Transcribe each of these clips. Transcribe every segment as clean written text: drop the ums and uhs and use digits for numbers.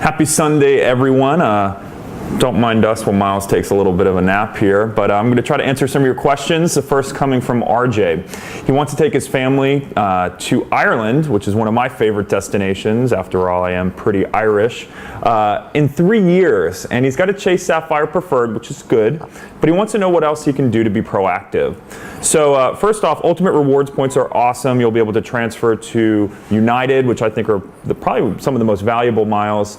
Happy Sunday, everyone. Don't mind us while Miles takes a little bit of a nap here, but I'm going to try to answer some of your questions. The first coming from RJ. He wants to take his family to Ireland, which is one of my favorite destinations. After all, I am pretty Irish, in 3 years. And he's got to chase Sapphire Preferred, which is good, but he wants to know what else he can do to be proactive. So first off, Ultimate Rewards points are awesome. You'll be able to transfer to United, which I think are probably some of the most valuable miles.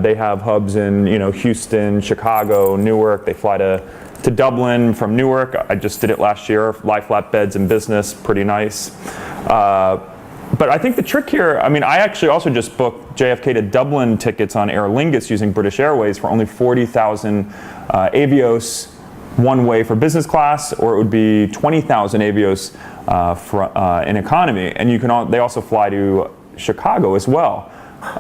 They have hubs in Houston, Chicago, Newark. They fly to Dublin from Newark. I just did it last year. Lie flat beds in business, pretty nice. But I think the trick here, I actually also just booked JFK to Dublin tickets on Aer Lingus using British Airways for only 40,000 Avios one way for business class, or it would be 20,000 Avios in economy. And they also fly to Chicago as well.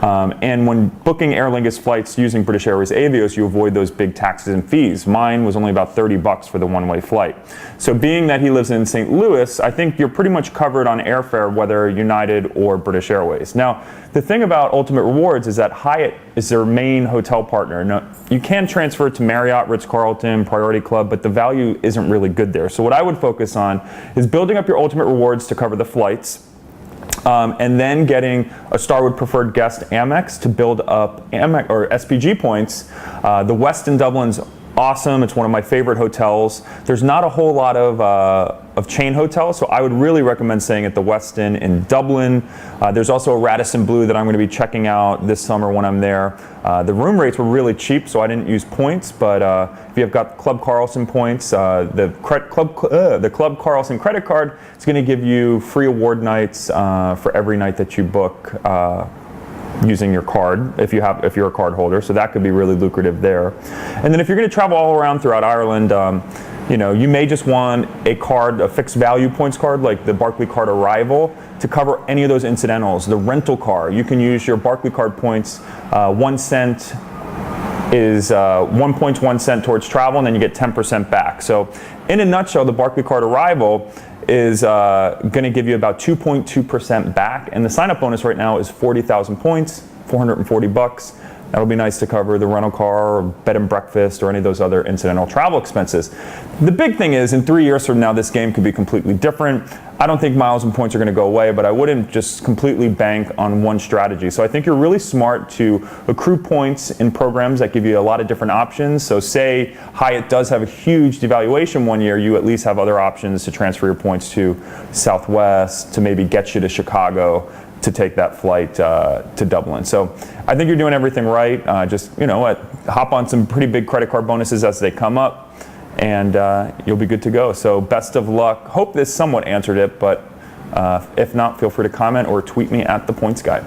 And when booking Aer Lingus flights using British Airways Avios, you avoid those big taxes and fees. Mine was only about $30 for the one-way flight. So being that he lives in St. Louis, I think you're pretty much covered on airfare, whether United or British Airways. Now, the thing about Ultimate Rewards is that Hyatt is their main hotel partner. Now, you can transfer to Marriott, Ritz-Carlton, Priority Club, but the value isn't really good there. So what I would focus on is building up your Ultimate Rewards to cover the flights. And then getting a Starwood Preferred Guest Amex to build up Amex or SPG points. The Westin Dublin's awesome. It's one of my favorite hotels. There's not a whole lot of chain hotels, so I would really recommend staying at the Westin in Dublin. There's also a Radisson Blu that I'm going to be checking out this summer when I'm there. The room rates were really cheap, so I didn't use points, but if you've got Club Carlson points, the Club Carlson credit card is going to give you free award nights for every night that you book using your card, if you're a card holder, so that could be really lucrative there. And then if you're going to travel all around throughout Ireland, you may just want a fixed value points card like the Barclay Card Arrival to cover any of those incidentals. The rental car, you can use your Barclay Card points. 1 cent is 1 point 1 cent towards travel, and then you get 10% back. So in a nutshell, the Barclay Card Arrival is going to give you about 2.2% back, and the sign-up bonus right now is 40,000 points, $440. That'll be nice to cover the rental car or bed and breakfast or any of those other incidental travel expenses. The big thing is, in 3 years from now, this game could be completely different. I don't think miles and points are going to go away, but I wouldn't just completely bank on one strategy. So I think you're really smart to accrue points in programs that give you a lot of different options. So say Hyatt does have a huge devaluation one year, you at least have other options to transfer your points to Southwest, to maybe get you to Chicago, to take that flight to Dublin. So I think you're doing everything right. Hop on some pretty big credit card bonuses as they come up, and you'll be good to go. So best of luck. Hope this somewhat answered it, but if not, feel free to comment or tweet me at The Points Guy.